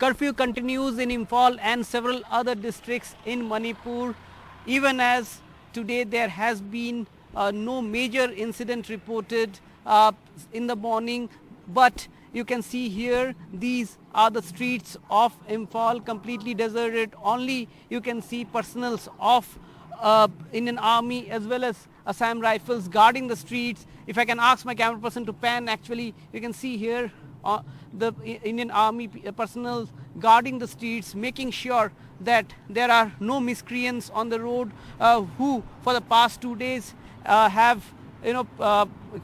Curfew continues in Imphal and several other districts in Manipur, even as today there has been no major incident reported in the morning, but you can see here these are the streets of Imphal, completely deserted. Only you can see personals of Indian Army as well as Assam Rifles guarding the streets. If I can ask my camera person to pan, actually you can see here the Indian Army personnel guarding the streets, making sure that there are no miscreants on the road who for the past 2 days have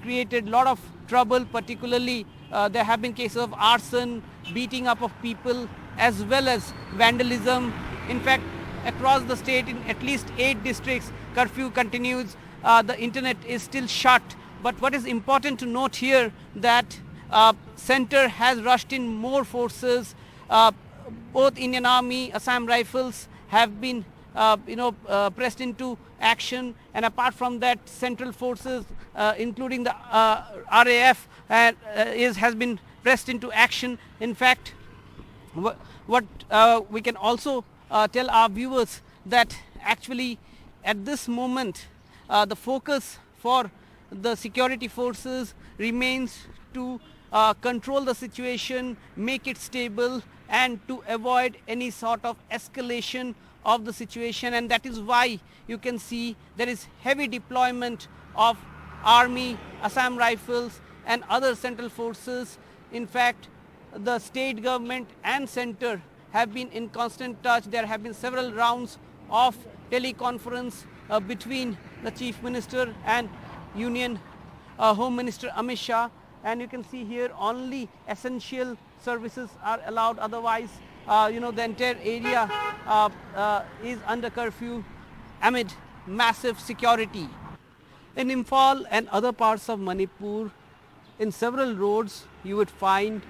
created a lot of trouble. Particularly there have been cases of arson, beating up of people as well as vandalism. In fact, across the state in at least 8 districts curfew continues. The internet is still shut, but what is important to note here that center has rushed in more forces. Both Indian Army, Assam Rifles have been pressed into action, and apart from that central forces including the RAF has been pressed into action. In fact, what we can also tell our viewers that actually at this moment the focus for the security forces remains to control the situation, make it stable, and to avoid any sort of escalation of the situation. And that is why you can see there is heavy deployment of Army, Assam Rifles and other central forces. In fact, the state government and center have been in constant touch. There have been several rounds of teleconference between the Chief Minister and Union Home Minister Amit Shah, and you can see here only essential services are allowed. Otherwise, the entire area is under curfew amid massive security. In Imphal and other parts of Manipur, in several roads you would find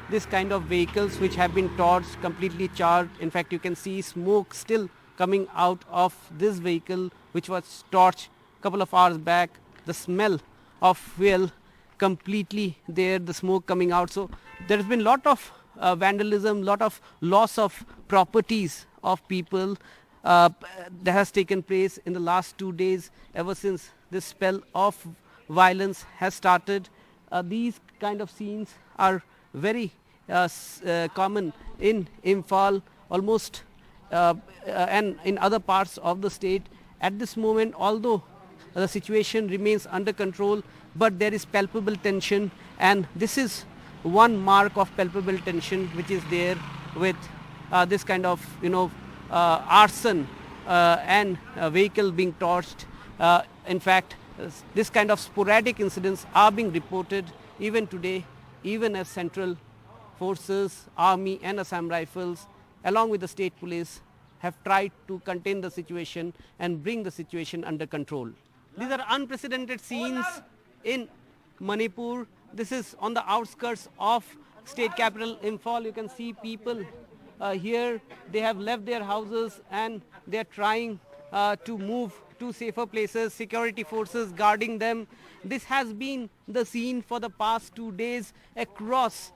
this kind of vehicles which have been torched, completely charred. In fact, you can see smoke still coming out of this vehicle which was torched a couple of hours back. The smell of fuel completely there, the smoke coming out. So there has been a lot of vandalism, lot of loss of properties of people that has taken place in the last 2 days ever since this spell of violence has started. These kind of scenes are very common in Imphal, almost and in other parts of the state. At this moment, although the situation remains under control, but there is palpable tension, and this is one mark of palpable tension which is there with this kind of arson and vehicle being torched. In fact, this kind of sporadic incidents are being reported even today, even as central forces, Army and Assam Rifles along with the state police have tried to contain the situation and bring the situation under control. These are unprecedented scenes in Manipur. This is on the outskirts of state capital Imphal. You can see people here, they have left their houses and they are trying to move to safer places, security forces guarding them. This has been the scene for the past 2 days across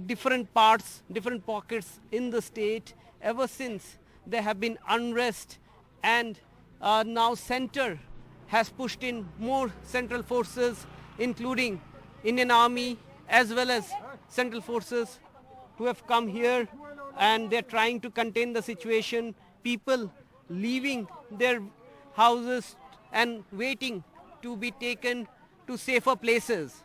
different parts, different pockets in the state ever since there have been unrest, and now center has pushed in more central forces including Indian Army as well as central forces who have come here, and they're trying to contain the situation. People leaving their houses and waiting to be taken to safer places.